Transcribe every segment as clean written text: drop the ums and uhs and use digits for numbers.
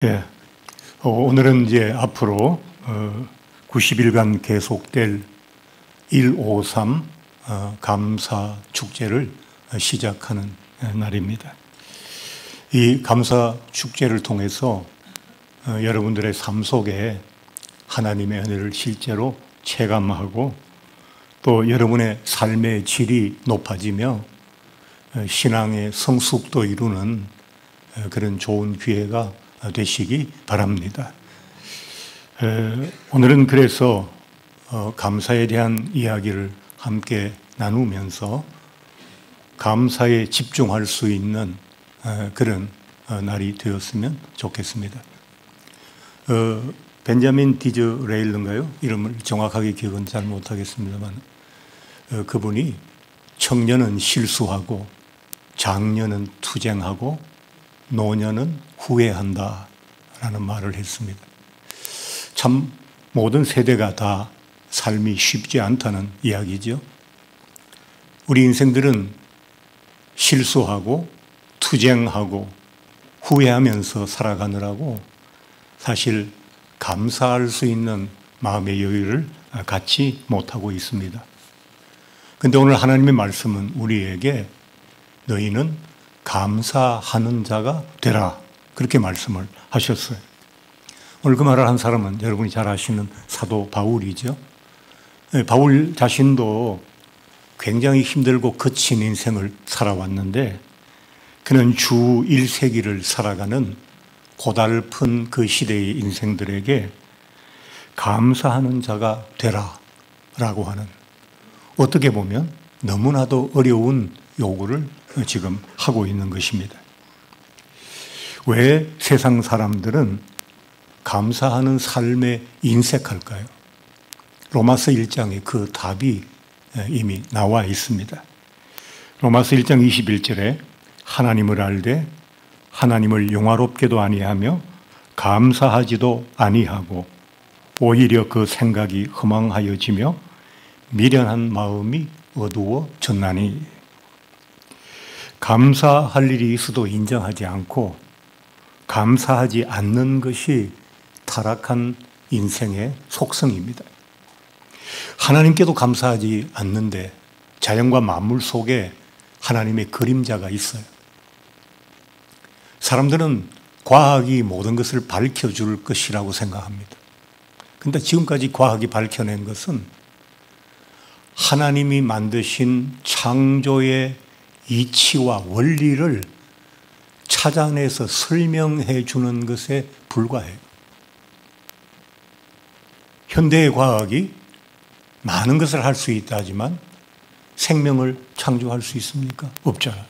예, 오늘은 이제 앞으로 90일간 계속될 153 감사 축제를 시작하는 날입니다. 이 감사 축제를 통해서 여러분들의 삶 속에 하나님의 은혜를 실제로 체감하고 또 여러분의 삶의 질이 높아지며 신앙의 성숙도 이루는 그런 좋은 기회가 되시기 바랍니다. 오늘은 그래서 감사에 대한 이야기를 함께 나누면서 감사에 집중할 수 있는 그런 날이 되었으면 좋겠습니다. 벤자민 디즈레일인가요? 이름을 정확하게 기억은 잘 못하겠습니다만 그분이 청년은 실수하고 장년은 투쟁하고 노년은 후회한다 라는 말을 했습니다. 참 모든 세대가 다 삶이 쉽지 않다는 이야기죠. 우리 인생들은 실수하고 투쟁하고 후회하면서 살아가느라고 사실 감사할 수 있는 마음의 여유를 갖지 못하고 있습니다. 그런데 오늘 하나님의 말씀은 우리에게 너희는 감사하는 자가 되라 그렇게 말씀을 하셨어요. 오늘 그 말을 한 사람은 여러분이 잘 아시는 사도 바울이죠. 바울 자신도 굉장히 힘들고 거친 인생을 살아왔는데 그는 주 1세기를 살아가는 고달픈 그 시대의 인생들에게 감사하는 자가 되라 라고 하는, 어떻게 보면 너무나도 어려운 요구를 지금 하고 있는 것입니다. 왜 세상 사람들은 감사하는 삶에 인색할까요? 로마서 1장에 그 답이 이미 나와 있습니다. 로마서 1장 21절에 하나님을 알되 하나님을 영화롭게도 아니하며 감사하지도 아니하고 오히려 그 생각이 허망하여지며 미련한 마음이 어두워졌나니. 감사할 일이 있어도 인정하지 않고 감사하지 않는 것이 타락한 인생의 속성입니다. 하나님께도 감사하지 않는데 자연과 만물 속에 하나님의 그림자가 있어요. 사람들은 과학이 모든 것을 밝혀줄 것이라고 생각합니다. 그런데 지금까지 과학이 밝혀낸 것은 하나님이 만드신 창조의 이치와 원리를 찾아내서 설명해 주는 것에 불과해요. 현대의 과학이 많은 것을 할 수 있다 하지만 생명을 창조할 수 있습니까? 없잖아요.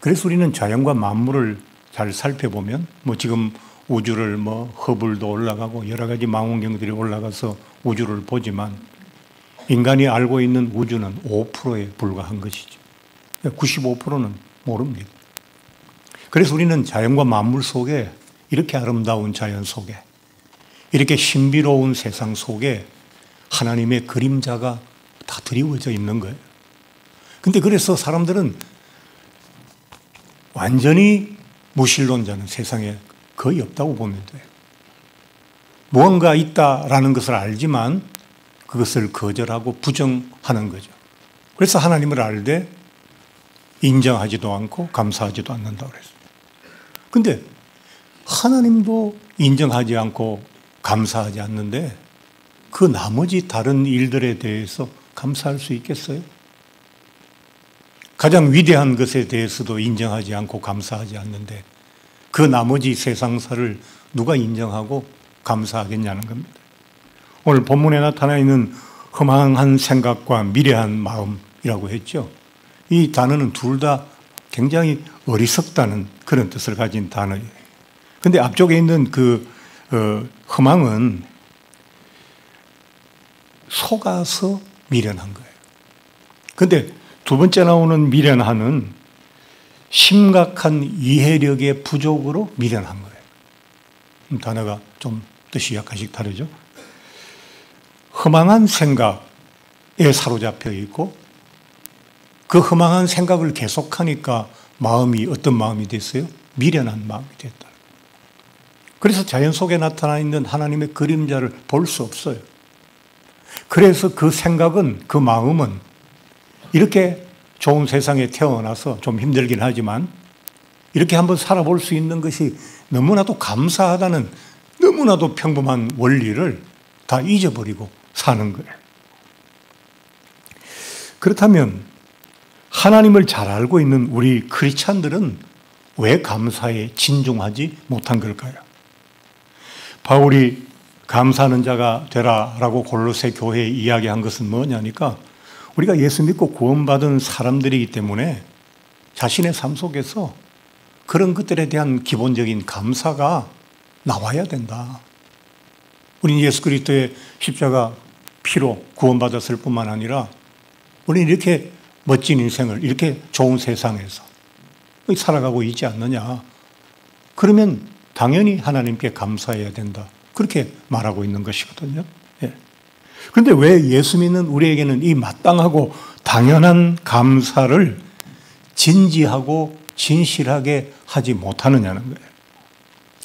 그래서 우리는 자연과 만물을 잘 살펴보면 지금 우주를 허블도 올라가고 여러 가지 망원경들이 올라가서 우주를 보지만 인간이 알고 있는 우주는 5%에 불과한 것이죠. 95%는 모릅니다. 그래서 우리는 자연과 만물 속에, 이렇게 아름다운 자연 속에, 이렇게 신비로운 세상 속에 하나님의 그림자가 다 드리워져 있는 거예요. 근데 그래서 사람들은 완전히 무신론자는 세상에 거의 없다고 보면 돼요. 무언가 있다라는 것을 알지만 그것을 거절하고 부정하는 거죠. 그래서 하나님을 알되 인정하지도 않고 감사하지도 않는다고 그랬어요. 근데 하나님도 인정하지 않고 감사하지 않는데 그 나머지 다른 일들에 대해서 감사할 수 있겠어요? 가장 위대한 것에 대해서도 인정하지 않고 감사하지 않는데 그 나머지 세상사를 누가 인정하고 감사하겠냐는 겁니다. 오늘 본문에 나타나 있는 허망한 생각과 미래한 마음이라고 했죠. 이 단어는 둘 다 굉장히 어리석다는 그런 뜻을 가진 단어예요. 그런데 앞쪽에 있는 그 허망은 속아서 미련한 거예요. 그런데 두 번째 나오는 미련한은 심각한 이해력의 부족으로 미련한 거예요. 단어가 좀 뜻이 약간씩 다르죠. 허망한 생각에 사로잡혀 있고 그 허망한 생각을 계속하니까 마음이 어떤 마음이 됐어요? 미련한 마음이 됐다. 그래서 자연 속에 나타나 있는 하나님의 그림자를 볼 수 없어요. 그래서 그 생각은, 그 마음은 이렇게 좋은 세상에 태어나서 좀 힘들긴 하지만 이렇게 한번 살아볼 수 있는 것이 너무나도 감사하다는 너무나도 평범한 원리를 다 잊어버리고 사는 거예요. 그렇다면 하나님을 잘 알고 있는 우리 크리스찬들은 왜 감사에 진중하지 못한 걸까요? 바울이 감사하는 자가 되라라고 골로새 교회에 이야기한 것은 뭐냐니까 우리가 예수 믿고 구원받은 사람들이기 때문에 자신의 삶 속에서 그런 것들에 대한 기본적인 감사가 나와야 된다. 우리는 예수 그리스도의 십자가 피로 구원받았을 뿐만 아니라 우리는 이렇게 멋진 인생을 이렇게 좋은 세상에서 살아가고 있지 않느냐. 그러면 당연히 하나님께 감사해야 된다. 그렇게 말하고 있는 것이거든요. 예. 그런데 왜 예수 믿는 우리에게는 이 마땅하고 당연한 감사를 진지하고 진실하게 하지 못하느냐는 거예요.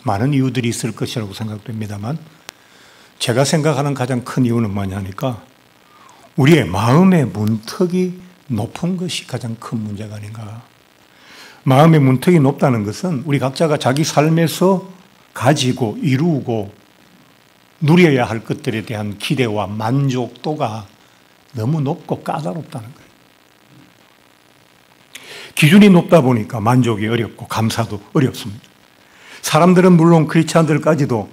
많은 이유들이 있을 것이라고 생각됩니다만 제가 생각하는 가장 큰 이유는 뭐냐니까 우리의 마음의 문턱이 높은 것이 가장 큰 문제가 아닌가. 마음의 문턱이 높다는 것은 우리 각자가 자기 삶에서 가지고 이루고 누려야 할 것들에 대한 기대와 만족도가 너무 높고 까다롭다는 거예요. 기준이 높다 보니까 만족이 어렵고 감사도 어렵습니다. 사람들은 물론 크리스찬들까지도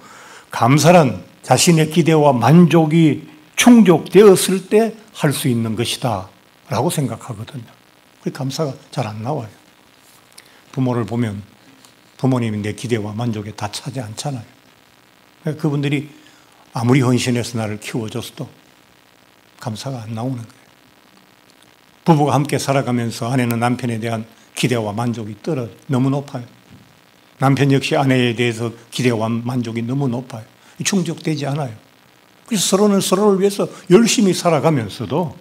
감사란 자신의 기대와 만족이 충족되었을 때 할 수 있는 것이다 라고 생각하거든요. 그 감사가 잘 안 나와요. 부모를 보면 부모님이 내 기대와 만족에 다 차지 않잖아요. 그분들이 아무리 헌신해서 나를 키워줬어도 감사가 안 나오는 거예요. 부부가 함께 살아가면서 아내는 남편에 대한 기대와 만족이 너무 높아요. 남편 역시 아내에 대해서 기대와 만족이 너무 높아요. 충족되지 않아요. 그래서 서로는 서로를 위해서 열심히 살아가면서도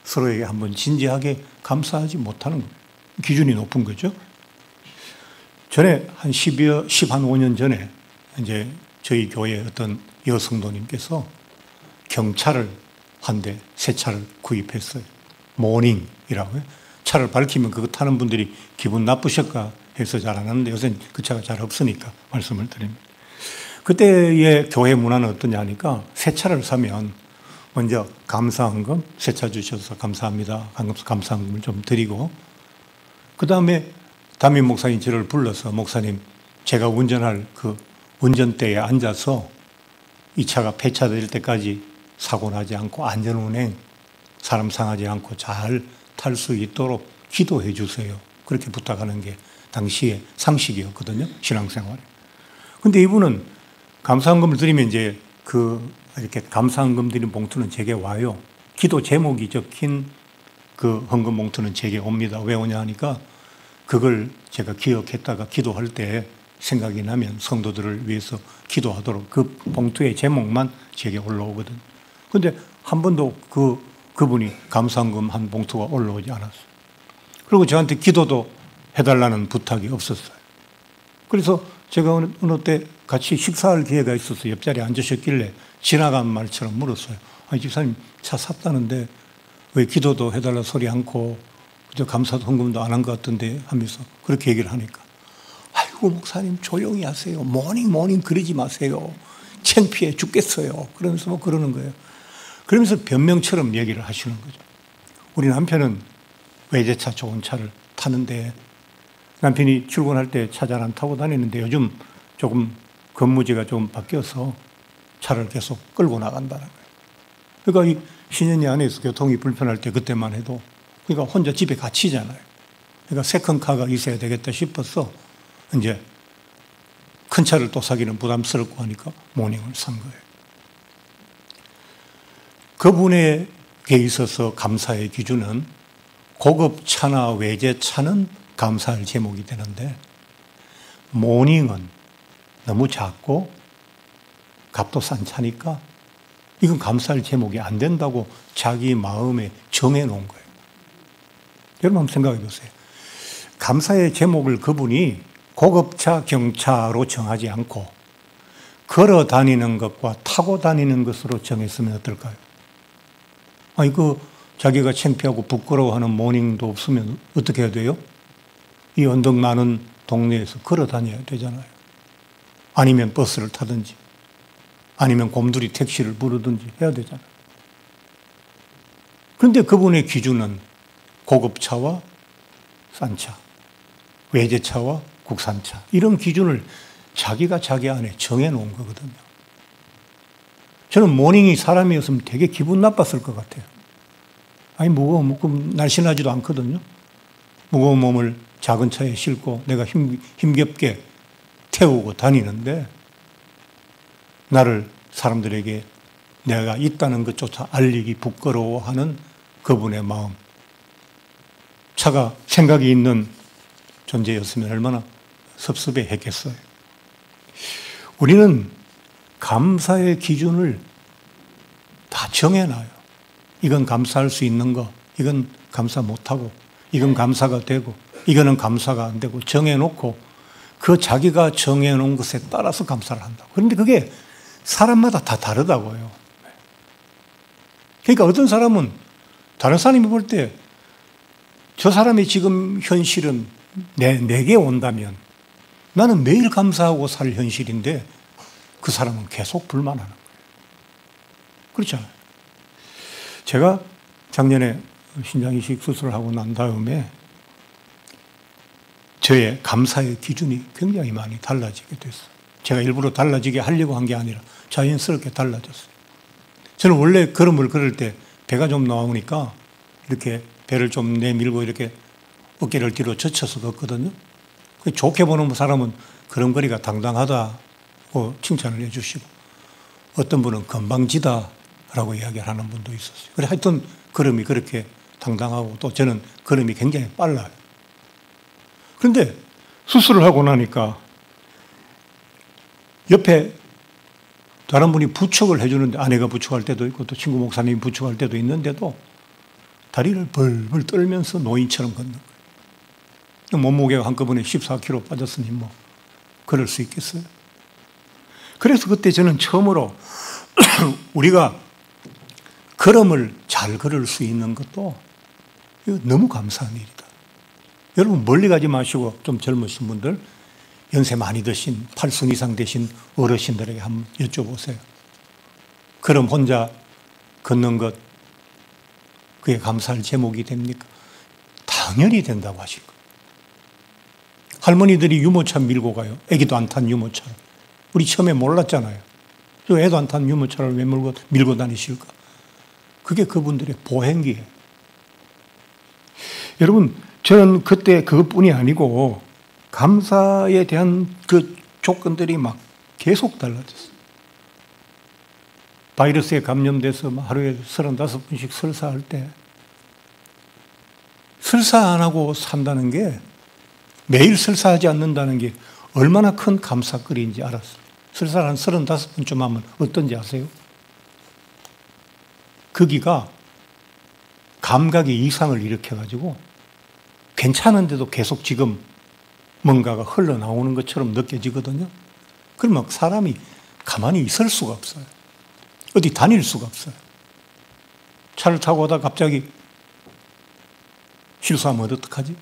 서로에게 한번 진지하게 감사하지 못하는 거예요. 기준이 높은 거죠. 전에 한 15년 전에 이제 저희 교회 어떤 여성도님께서 경차를 한 대, 새 차를 구입했어요. 모닝이라고요. 차를 밝히면 그거 타는 분들이 기분 나쁘실까 해서 잘 안 하는데 요새는 그 차가 잘 없으니까 말씀을 드립니다. 그때의 교회 문화는 어떠냐 하니까 새 차를 사면 먼저 감사헌금, 새 차 주셔서 감사합니다. 감사헌금을 좀 드리고 그 다음에 담임 목사님 저를 불러서 목사님 제가 운전할 그 운전대에 앉아서 이 차가 폐차될 때까지 사고 나지 않고 안전운행, 사람 상하지 않고 잘 탈 수 있도록 기도해 주세요. 그렇게 부탁하는 게 당시의 상식이었거든요. 신앙생활에. 근데 이분은 감사헌금을 드리면 이제 이렇게 감사헌금 드린 봉투는 제게 와요. 기도 제목이 적힌 그 헌금 봉투는 제게 옵니다. 왜 오냐 하니까 그걸 제가 기억했다가 기도할 때 생각이 나면 성도들을 위해서 기도하도록 그 봉투의 제목만 제게 올라오거든. 근데 한 번도 그분이 감사헌금 한 봉투가 올라오지 않았어요. 그리고 저한테 기도도 해달라는 부탁이 없었어요. 그래서 제가 어느 때 같이 식사할 기회가 있어서 옆자리에 앉으셨길래 지나간 말처럼 물었어요. 아니, 집사님 차 샀다는데 왜 기도도 해달라 소리 않고 그저 감사도 헌금도 안 한 것 같던데 하면서 그렇게 얘기를 하니까 아이고 목사님 조용히 하세요. 모닝 그러지 마세요. 창피해 죽겠어요. 그러면서 뭐 그러는 거예요. 그러면서 변명처럼 얘기를 하시는 거죠. 우리 남편은 외제차 좋은 차를 타는데 남편이 출근할 때 차 잘 안 타고 다니는데 요즘 조금 근무지가 좀 바뀌어서 차를 계속 끌고 나간다는 거예요. 그러니까 이 신년이 안에서 교통이 불편할 때 그때만 해도 그러니까 혼자 집에 갇히잖아요. 그러니까 세컨카가 있어야 되겠다 싶어서 이제 큰 차를 또 사기는 부담스럽고 하니까 모닝을 산 거예요. 그분에게 있어서 감사의 기준은 고급차나 외제차는 감사할 제목이 되는데 모닝은 너무 작고 값도 싼 차니까 이건 감사할 제목이 안 된다고 자기 마음에 정해놓은 거예요. 여러분 한번 생각해 보세요. 감사의 제목을 그분이 고급차, 경차로 정하지 않고 걸어 다니는 것과 타고 다니는 것으로 정했으면 어떨까요? 아니, 자기가 창피하고 부끄러워하는 모닝도 없으면 어떻게 해야 돼요? 이 언덕 많은 동네에서 걸어 다녀야 되잖아요. 아니면 버스를 타든지, 아니면 곰돌이 택시를 부르든지 해야 되잖아요. 그런데 그분의 기준은 고급차와 싼 차, 외제차와 국산차, 이런 기준을 자기가 자기 안에 정해놓은 거거든요. 저는 모닝이 사람이었으면 되게 기분 나빴을 것 같아요. 아니, 무거워, 날씬하지도 않거든요. 무거운 몸을 작은 차에 싣고 내가 힘겹게 태우고 다니는데, 나를 사람들에게 내가 있다는 것조차 알리기 부끄러워하는 그분의 마음. 차가 생각이 있는 존재였으면 얼마나 섭섭해 했겠어요. 우리는 감사의 기준을 다 정해놔요. 이건 감사할 수 있는 거, 이건 감사 못하고, 이건 감사가 되고, 이거는 감사가 안 되고 정해놓고 그 자기가 정해놓은 것에 따라서 감사를 한다고. 그런데 그게 사람마다 다 다르다고요. 그러니까 어떤 사람은 다른 사람이 볼 때 저 사람이 지금 현실은 내게 온다면 나는 매일 감사하고 살 현실인데 그 사람은 계속 불만하는 거예요. 그렇잖아요. 제가 작년에 신장이식 수술을 하고 난 다음에 저의 감사의 기준이 굉장히 많이 달라지게 됐어요. 제가 일부러 달라지게 하려고 한 게 아니라 자연스럽게 달라졌어요. 저는 원래 걸음을 걸을 때 배가 좀 나오니까 이렇게 배를 좀 내밀고 이렇게 어깨를 뒤로 젖혀서 걷거든요. 좋게 보는 사람은 걸음걸이가 당당하다고 칭찬을 해주시고, 어떤 분은 건방지다라고 이야기를 하는 분도 있었어요. 그래, 하여튼 걸음이 그렇게 당당하고, 또 저는 걸음이 굉장히 빨라요. 그런데 수술을 하고 나니까 옆에 다른 분이 부축을 해주는데, 아내가 부축할 때도 있고 또 친구 목사님이 부축할 때도 있는데도 다리를 벌벌 떨면서 노인처럼 걷는 거예요. 몸무게가 한꺼번에 14kg 빠졌으니 뭐 그럴 수 있겠어요? 그래서 그때 저는 처음으로 우리가 걸음을 잘 걸을 수 있는 것도 이거 너무 감사한 일이다. 여러분 멀리 가지 마시고 좀 젊으신 분들, 연세 많이 드신 80 이상 되신 어르신들에게 한번 여쭤보세요. 걸음 혼자 걷는 것, 그게 감사할 제목이 됩니까? 당연히 된다고 하실 거예요. 할머니들이 유모차 밀고 가요. 애기도 안 탄 유모차를. 우리 처음에 몰랐잖아요. 저 애도 안 탄 유모차를 왜 밀고 다니실까? 그게 그분들의 보행기예요. 여러분, 저는 그때 그것뿐이 아니고 감사에 대한 그 조건들이 막 계속 달라졌어요. 바이러스에 감염돼서 하루에 35번씩 설사할 때 설사 안 하고 산다는 게, 매일 설사하지 않는다는 게 얼마나 큰 감사거리인지 알았어요. 설사를 한 35번쯤 하면 어떤지 아세요? 거기가 감각의 이상을 일으켜가지고 괜찮은데도 계속 지금 뭔가가 흘러나오는 것처럼 느껴지거든요. 그러면 사람이 가만히 있을 수가 없어요. 어디 다닐 수가 없어요. 차를 타고 오다 갑자기 실수하면 어떡하지?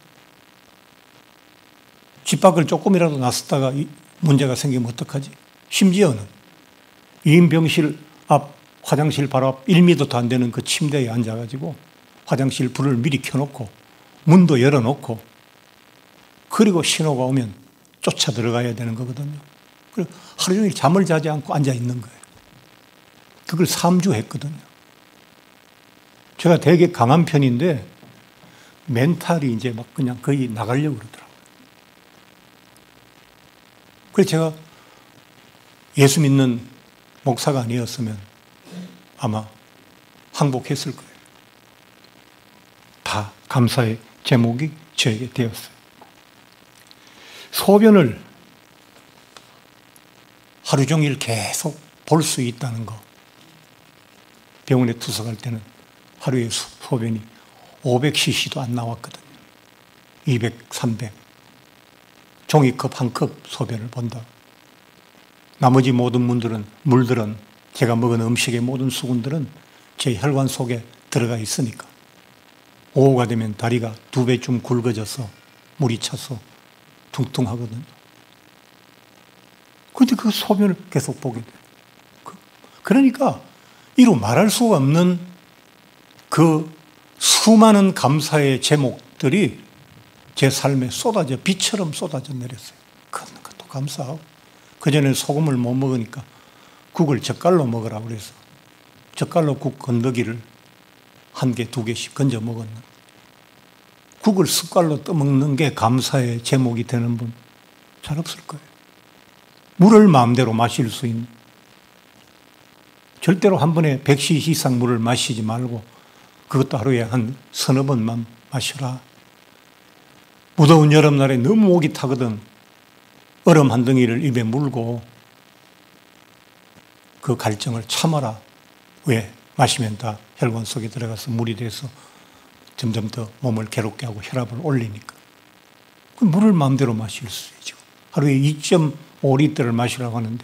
집 밖을 조금이라도 나섰다가 문제가 생기면 어떡하지? 심지어는 2인 병실 앞, 화장실 바로 앞 1m도 안 되는 그 침대에 앉아가지고 화장실 불을 미리 켜놓고 문도 열어놓고, 그리고 신호가 오면 쫓아 들어가야 되는 거거든요. 그리고 하루 종일 잠을 자지 않고 앉아 있는 거예요. 그걸 3주 했거든요. 제가 되게 강한 편인데 멘탈이 이제 막 그냥 거의 나가려고 그러더라고요. 그래서 제가 예수 믿는 목사가 아니었으면 아마 항복했을 거예요. 다 감사의 제목이 저에게 되었어요. 소변을 하루 종일 계속 볼 수 있다는 거. 병원에 투석할 때는 하루에 소변이 500cc도 안 나왔거든요. 200, 300. 종이컵 한 컵 소변을 본다. 나머지 모든 물들은 제가 먹은 음식의 모든 수분들은 제 혈관 속에 들어가 있으니까 오후가 되면 다리가 2배쯤 굵어져서 물이 차서 퉁퉁하거든요. 그런데 그 소변을 계속 보게 돼요. 그러니까 이루 말할 수가 없는 그 수많은 감사의 제목들이 제 삶에 쏟아져 비처럼 쏟아져 내렸어요. 그것도 감사하고 그전에 소금을 못 먹으니까 국을 젓갈로 먹으라고 그래서 젓갈로 국 건더기를 1개, 2개씩 건져 먹었는데 국을 숟갈로 떠먹는 게 감사의 제목이 되는 분 잘 없을 거예요. 물을 마음대로 마실 수 있는 절대로 한 번에 100cc 이상 물을 마시지 말고 그것도 하루에 한 서너 번만 마셔라. 무더운 여름날에 너무 목이 타거든 얼음 한 덩이를 입에 물고 그 갈증을 참아라. 왜? 마시면 다 혈관 속에 들어가서 물이 돼서 점점 더 몸을 괴롭게 하고 혈압을 올리니까. 그 물을 마음대로 마실 수 있죠. 하루에 2.5리터를 마시라고 하는데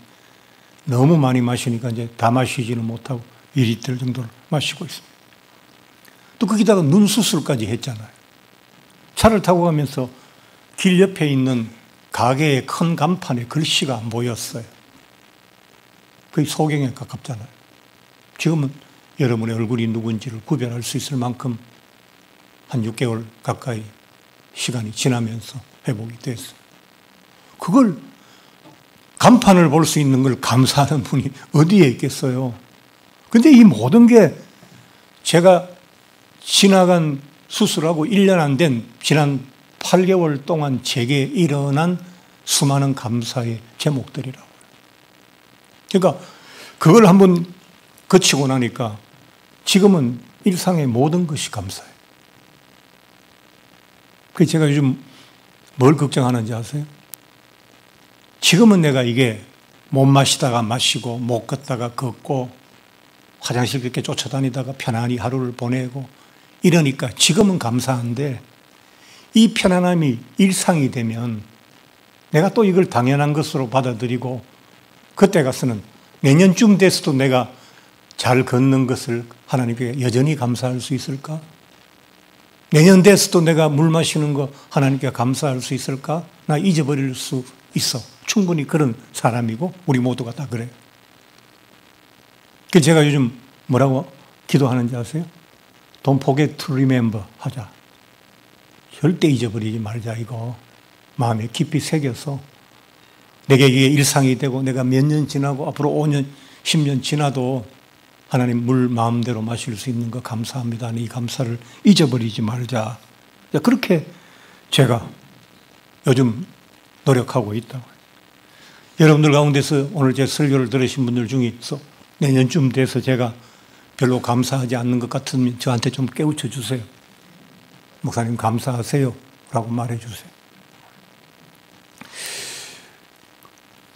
너무 많이 마시니까 이제 다 마시지는 못하고 2리터 정도를 마시고 있습니다. 또 거기다가 눈 수술까지 했잖아요. 차를 타고 가면서 길 옆에 있는 가게의 큰 간판에 글씨가 안 보였어요. 거의 소경에 가깝잖아요. 지금은 여러분의 얼굴이 누군지를 구별할 수 있을 만큼 한 6개월 가까이 시간이 지나면서 회복이 됐어요. 그걸 간판을 볼 수 있는 걸 감사하는 분이 어디에 있겠어요? 근데 이 모든 게 제가 지나간 수술하고 1년 안 된 지난 8개월 동안 제게 일어난 수많은 감사의 제목들이라고. 그러니까 그걸 한번 거치고 나니까 지금은 일상의 모든 것이 감사해요. 그래서 제가 요즘 뭘 걱정하는지 아세요? 지금은 내가 이게 못 마시다가 마시고 못 걷다가 걷고 화장실 그렇게 쫓아다니다가 편안히 하루를 보내고 이러니까 지금은 감사한데 이 편안함이 일상이 되면 내가 또 이걸 당연한 것으로 받아들이고 그때 가서는 내년쯤 돼서도 내가 잘 걷는 것을 하나님께 여전히 감사할 수 있을까? 내년 돼서도 내가 물 마시는 거 하나님께 감사할 수 있을까? 나 잊어버릴 수 있어. 충분히 그런 사람이고 우리 모두가 다 그래요. 그래서 제가 요즘 뭐라고 기도하는지 아세요? Don't forget to remember 하자. 절대 잊어버리지 말자 이거. 마음에 깊이 새겨서 내게 이게 일상이 되고 내가 몇 년 지나고 앞으로 5년, 10년 지나도 하나님 물 마음대로 마실 수 있는 거 감사합니다. 이 감사를 잊어버리지 말자. 그렇게 제가 요즘 노력하고 있다고. 여러분들 가운데서 오늘 제 설교를 들으신 분들 중에서 내년쯤 돼서 제가 별로 감사하지 않는 것 같으면 저한테 좀 깨우쳐 주세요. 목사님 감사하세요 라고 말해 주세요.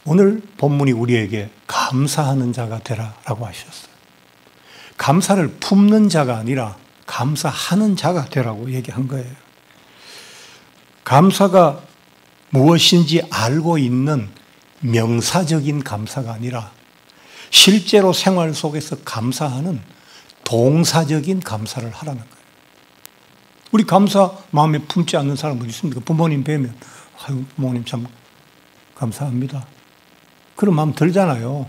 오늘 본문이 우리에게 감사하는 자가 되라 라고 하셨어요. 감사를 품는 자가 아니라 감사하는 자가 되라고 얘기한 거예요. 감사가 무엇인지 알고 있는 명사적인 감사가 아니라 실제로 생활 속에서 감사하는 동사적인 감사를 하라는 거예요. 우리 감사 마음에 품지 않는 사람은 있습니까? 부모님 뵈면 아유, 부모님 참 감사합니다. 그런 마음 들잖아요.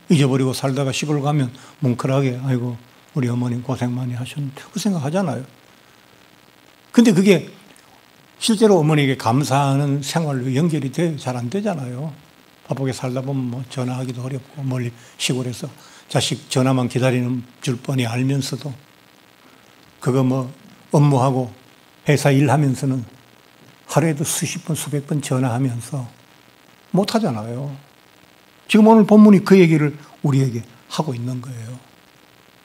잊어버리고 살다가 시골 가면 뭉클하게 아이고 우리 어머님 고생 많이 하셨는데 그 생각하잖아요. 근데 그게 실제로 어머니에게 감사하는 생활로 연결이 돼요? 잘 안 되잖아요. 바쁘게 살다 보면 뭐 전화하기도 어렵고 멀리 시골에서 자식 전화만 기다리는 줄 뻔히 알면서도 그거 뭐 업무하고 회사 일하면서는 하루에도 수십 번 수백 번 전화하면서 못 하잖아요. 지금 오늘 본문이 그 얘기를 우리에게 하고 있는 거예요.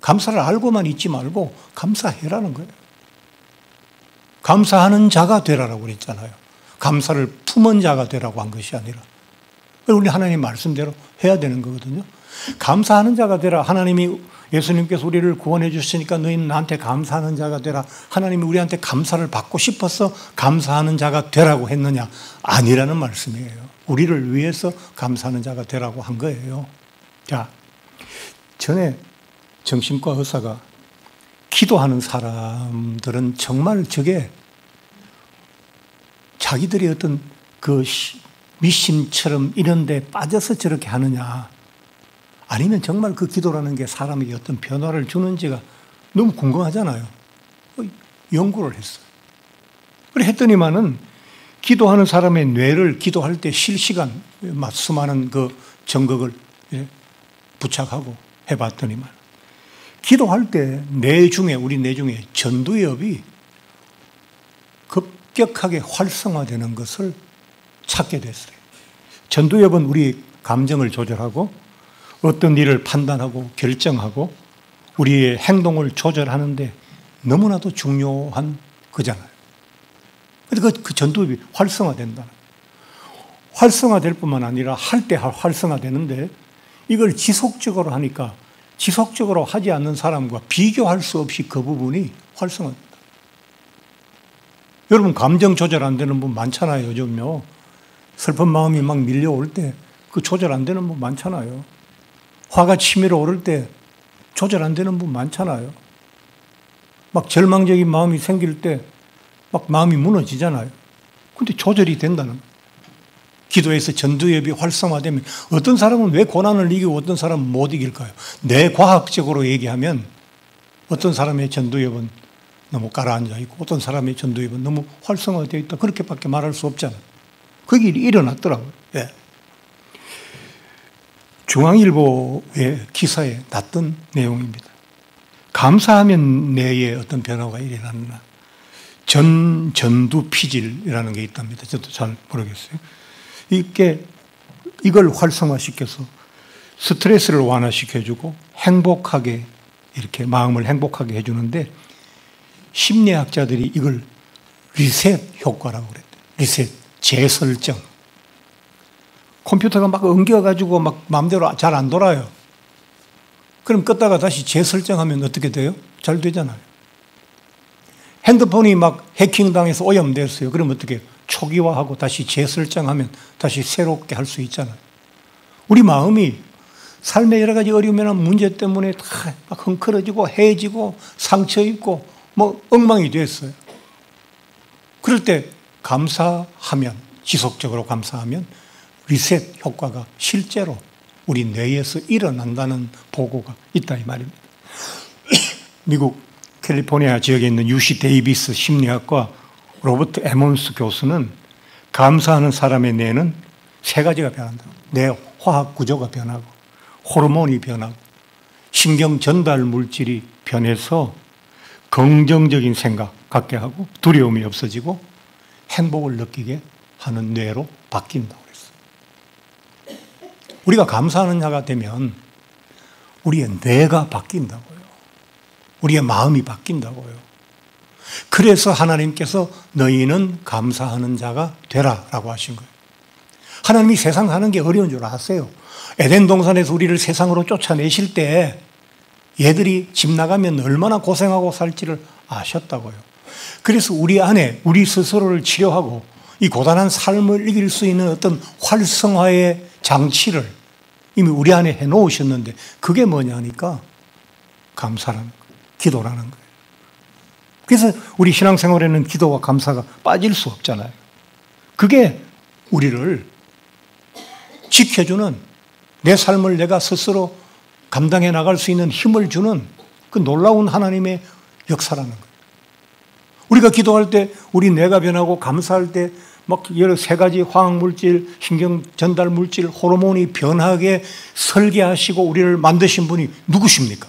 감사를 알고만 있지 말고 감사해라는 거예요. 감사하는 자가 되라라고 그랬잖아요. 감사를 품은 자가 되라고 한 것이 아니라 우리 하나님 말씀대로 해야 되는 거거든요. 감사하는 자가 되라. 하나님이 예수님께서 우리를 구원해 주시니까 너희는 나한테 감사하는 자가 되라. 하나님이 우리한테 감사를 받고 싶어서 감사하는 자가 되라고 했느냐? 아니라는 말씀이에요. 우리를 위해서 감사하는 자가 되라고 한 거예요. 자, 전에 정신과 의사가 기도하는 사람들은 정말 저게 자기들이 어떤 그 미신처럼 이런 데 빠져서 저렇게 하느냐, 아니면 정말 그 기도라는 게 사람에게 어떤 변화를 주는지가 너무 궁금하잖아요. 연구를 했어요. 그래 했더니만은 기도하는 사람의 뇌를 기도할 때 실시간 수많은 그 전극을 부착하고 해봤더니만 기도할 때 우리 뇌 중에 전두엽이 급격하게 활성화되는 것을 찾게 됐어요. 전두엽은 우리 감정을 조절하고 어떤 일을 판단하고 결정하고 우리의 행동을 조절하는데 너무나도 중요한 거잖아요. 그런데 그 전두엽이 활성화된다. 활성화될 뿐만 아니라 할 때 활성화되는데 이걸 지속적으로 하니까 지속적으로 하지 않는 사람과 비교할 수 없이 그 부분이 활성화된다. 여러분 감정 조절 안 되는 분 많잖아요. 요즘요. 슬픈 마음이 막 밀려올 때 그 조절 안 되는 분 많잖아요. 화가 치밀어 오를 때 조절 안 되는 분 많잖아요. 막 절망적인 마음이 생길 때 막 마음이 무너지잖아요. 근데 조절이 된다는 거예요. 기도에서 전두엽이 활성화되면 어떤 사람은 왜 고난을 이기고 어떤 사람은 못 이길까요? 뇌과학적으로 얘기하면 어떤 사람의 전두엽은 너무 가라앉아 있고 어떤 사람의 전두엽은 너무 활성화되어 있다. 그렇게밖에 말할 수 없잖아요. 그게 일어났더라고요. 예. 중앙일보의 기사에 났던 내용입니다. 감사하면 뇌에 어떤 변화가 일어났나. 전두피질이라는 게 있답니다. 저도 잘 모르겠어요. 이걸 활성화시켜서 스트레스를 완화시켜주고 행복하게 이렇게 마음을 행복하게 해주는데 심리학자들이 이걸 리셋 효과라고 그랬대요. 리셋, 재설정. 컴퓨터가 막 엉겨가지고 막 마음대로 잘 안 돌아요. 그럼 껐다가 다시 재설정하면 어떻게 돼요? 잘 되잖아요. 핸드폰이 막 해킹당해서 오염됐어요. 그럼 어떻게 해요? 초기화하고 다시 재설정하면 다시 새롭게 할 수 있잖아요. 우리 마음이 삶의 여러 가지 어려움이나 문제 때문에 다 막 헝클어지고 해지고 상처 입고 뭐 엉망이 됐어요. 그럴 때 감사하면, 지속적으로 감사하면 리셋 효과가 실제로 우리 뇌에서 일어난다는 보고가 있다 이 말입니다. 미국 캘리포니아 지역에 있는 UC 데이비스 심리학과 로버트 에몬스 교수는 감사하는 사람의 뇌는 세 가지가 변한다. 뇌 화학 구조가 변하고 호르몬이 변하고 신경 전달 물질이 변해서 긍정적인 생각 갖게 하고 두려움이 없어지고 행복을 느끼게 하는 뇌로 바뀐다고 그랬어요. 우리가 감사하는 자가 되면 우리의 뇌가 바뀐다고요. 우리의 마음이 바뀐다고요. 그래서 하나님께서 너희는 감사하는 자가 되라라고 하신 거예요. 하나님이 세상 사는 게 어려운 줄 아세요. 에덴 동산에서 우리를 세상으로 쫓아내실 때 얘들이 집 나가면 얼마나 고생하고 살지를 아셨다고요. 그래서 우리 안에 우리 스스로를 치료하고 이 고단한 삶을 이길 수 있는 어떤 활성화의 장치를 이미 우리 안에 해놓으셨는데 그게 뭐냐니까 감사라는 거예요. 기도라는 거예요. 그래서 우리 신앙생활에는 기도와 감사가 빠질 수 없잖아요. 그게 우리를 지켜주는 내 삶을 내가 스스로 감당해 나갈 수 있는 힘을 주는 그 놀라운 하나님의 역사라는 거예요. 우리가 기도할 때 우리 뇌가 변하고 감사할 때 막 여러 세 가지 화학물질, 신경 전달 물질, 호르몬이 변하게 설계하시고 우리를 만드신 분이 누구십니까?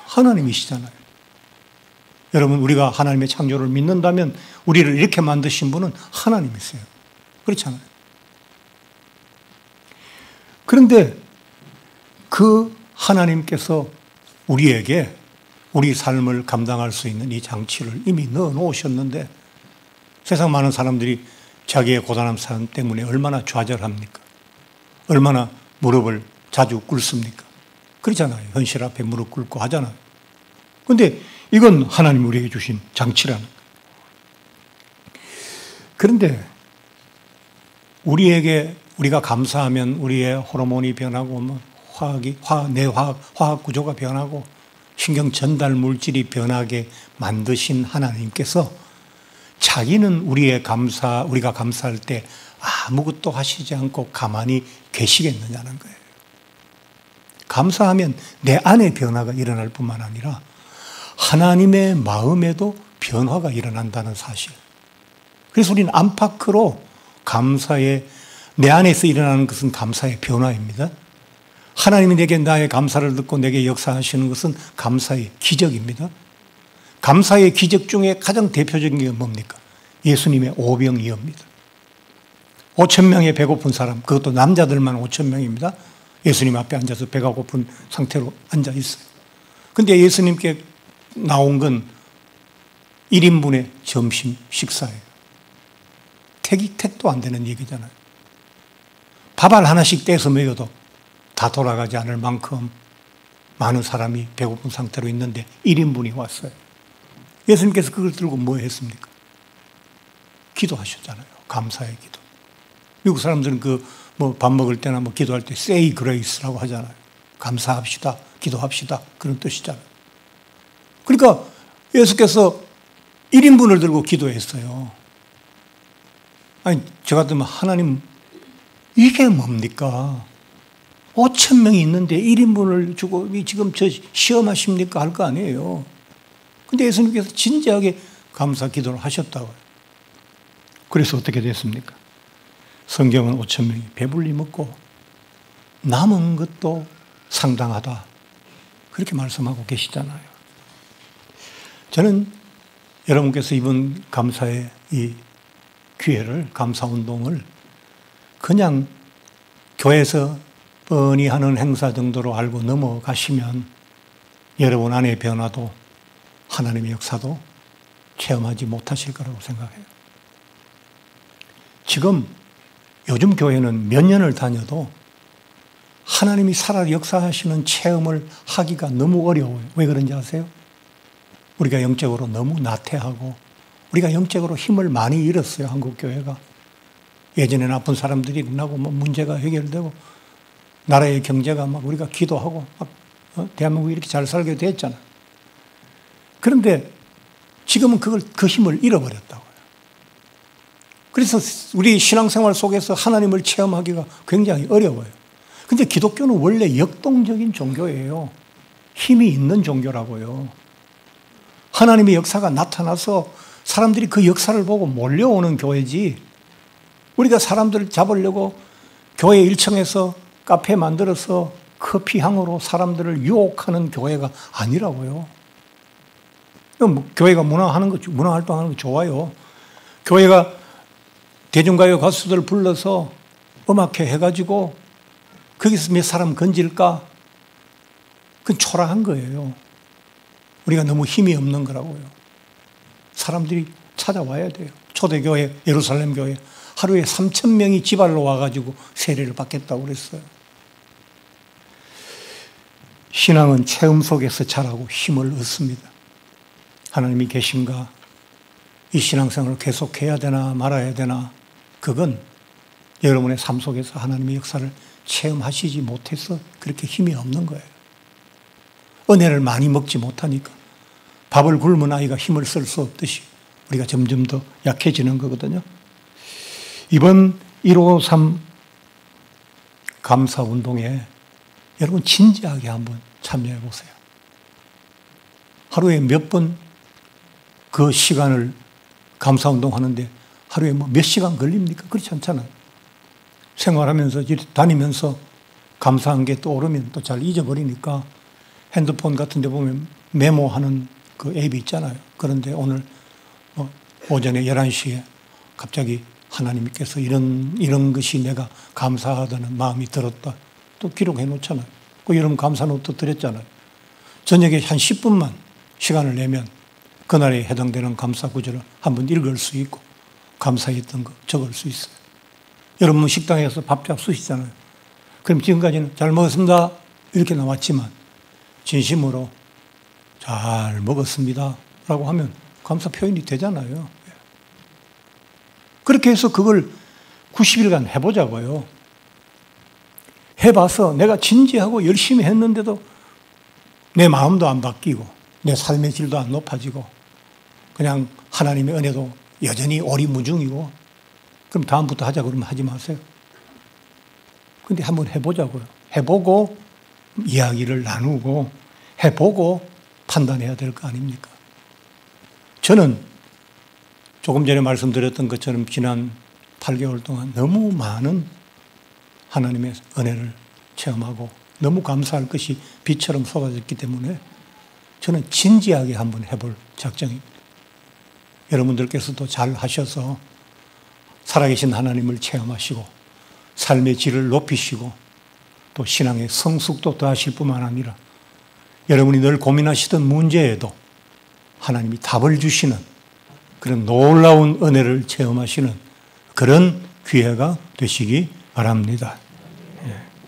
하나님이시잖아요. 여러분 우리가 하나님의 창조를 믿는다면 우리를 이렇게 만드신 분은 하나님이세요. 그렇잖아요. 그런데 그 하나님께서 우리에게 우리 삶을 감당할 수 있는 이 장치를 이미 넣어 놓으셨는데 세상 많은 사람들이 자기의 고단한 삶 때문에 얼마나 좌절합니까? 얼마나 무릎을 자주 꿇습니까? 그렇잖아요. 현실 앞에 무릎 꿇고 하잖아요. 그런데 이건 하나님 우리에게 주신 장치라는 거예요. 그런데 우리가 감사하면 우리의 호르몬이 변하고 뭐 화학 구조가 변하고 신경 전달 물질이 변하게 만드신 하나님께서 자기는 우리가 감사할 때 아무것도 하시지 않고 가만히 계시겠느냐는 거예요. 감사하면 내 안에 변화가 일어날 뿐만 아니라 하나님의 마음에도 변화가 일어난다는 사실. 그래서 우리는 안팎으로 내 안에서 일어나는 것은 감사의 변화입니다. 하나님이 내게 나의 감사를 듣고 내게 역사하시는 것은 감사의 기적입니다. 감사의 기적 중에 가장 대표적인 게 뭡니까? 예수님의 오병이어입니다. 5,000명의 배고픈 사람, 그것도 남자들만 5,000명입니다. 예수님 앞에 앉아서 배가 고픈 상태로 앉아 있어요. 근데 예수님께 나온 건 1인분의 점심 식사예요. 택도 안 되는 얘기잖아요. 밥알 하나씩 떼서 먹여도 다 돌아가지 않을 만큼 많은 사람이 배고픈 상태로 있는데 1인분이 왔어요. 예수님께서 그걸 들고 뭐 했습니까? 기도하셨잖아요. 감사의 기도. 미국 사람들은 밥 먹을 때나 기도할 때 say grace라고 하잖아요. 감사합시다. 기도합시다. 그런 뜻이잖아요. 그러니까 예수께서 1인분을 들고 기도했어요. 아니, 저 같으면 하나님, 이게 뭡니까? 5,000명이 있는데 1인분을 주고 지금 저 시험하십니까? 할 거 아니에요. 근데 예수님께서 진지하게 감사 기도를 하셨다고요. 그래서 어떻게 됐습니까? 성경은 5,000명이 배불리 먹고 남은 것도 상당하다. 그렇게 말씀하고 계시잖아요. 저는 여러분께서 이번 감사의 이 기회를, 감사운동을 그냥 교회에서 뻔히 하는 행사 정도로 알고 넘어가시면 여러분 안의 변화도 하나님의 역사도 체험하지 못하실 거라고 생각해요. 지금 요즘 교회는 몇 년을 다녀도 하나님이 살아 역사하시는 체험을 하기가 너무 어려워요. 왜 그런지 아세요? 우리가 영적으로 너무 나태하고 우리가 영적으로 힘을 많이 잃었어요. 한국 교회가. 예전에는 아픈 사람들이 나고 문제가 해결되고 나라의 경제가 우리가 기도하고 대한민국이 이렇게 잘 살게 됐잖아요. 그런데 지금은 그 힘을 잃어버렸다고요. 그래서 우리 신앙생활 속에서 하나님을 체험하기가 굉장히 어려워요. 근데 기독교는 원래 역동적인 종교예요. 힘이 있는 종교라고요. 하나님의 역사가 나타나서 사람들이 그 역사를 보고 몰려오는 교회지, 우리가 사람들을 잡으려고 교회 1층에서 카페 만들어서 커피 향으로 사람들을 유혹하는 교회가 아니라고요. 교회가 문화 활동하는 거 좋아요. 교회가 대중가요 가수들 불러서 음악회 해가지고 거기서 몇 사람 건질까? 그건 초라한 거예요. 우리가 너무 힘이 없는 거라고요. 사람들이 찾아와야 돼요. 초대교회, 예루살렘 교회 하루에 3,000명이 지발로 와가지고 세례를 받겠다고 그랬어요. 신앙은 체험 속에서 자라고 힘을 얻습니다. 하나님이 계신가? 이 신앙생활을 계속해야 되나 말아야 되나? 그건 여러분의 삶 속에서 하나님의 역사를 체험하시지 못해서 그렇게 힘이 없는 거예요. 은혜를 많이 먹지 못하니까 밥을 굶은 아이가 힘을 쓸 수 없듯이 우리가 점점 더 약해지는 거거든요. 이번 153 감사운동에 여러분 진지하게 한번 참여해 보세요. 하루에 몇 번 그 시간을 감사운동 하는데 하루에 몇 시간 걸립니까? 그렇지 않잖아요. 생활하면서 다니면서 감사한 게 떠오르면 또 잘 잊어버리니까 핸드폰 같은 데 보면 메모하는 그 앱이 있잖아요. 그런데 오늘 오전에 11시에 갑자기 하나님께서 이런 것이 내가 감사하다는 마음이 들었다. 또 기록해 놓잖아요. 그 여러분 감사 노트 드렸잖아요. 저녁에 한 10분만 시간을 내면 그날에 해당되는 감사 구절을 한번 읽을 수 있고 감사했던 거 적을 수 있어요. 여러분 식당에서 밥 잡수시잖아요. 그럼 지금까지는 잘 먹었습니다. 이렇게 나왔지만 진심으로 잘 먹었습니다 라고 하면 감사 표현이 되잖아요. 그렇게 해서 그걸 90일간 해보자고요. 해봐서 내가 진지하고 열심히 했는데도 내 마음도 안 바뀌고 내 삶의 질도 안 높아지고 그냥 하나님의 은혜도 여전히 오리무중이고 그럼 다음부터 하자 그러면 하지 마세요. 근데 한번 해보자고요. 해보고 이야기를 나누고 해보고 판단해야 될 거 아닙니까? 저는 조금 전에 말씀드렸던 것처럼 지난 8개월 동안 너무 많은 하나님의 은혜를 체험하고 너무 감사할 것이 비처럼 쏟아졌기 때문에 저는 진지하게 한번 해볼 작정입니다. 여러분들께서도 잘 하셔서 살아계신 하나님을 체험하시고 삶의 질을 높이시고 또 신앙의 성숙도 더하실 뿐만 아니라 여러분이 늘 고민하시던 문제에도 하나님이 답을 주시는 그런 놀라운 은혜를 체험하시는 그런 기회가 되시기 바랍니다.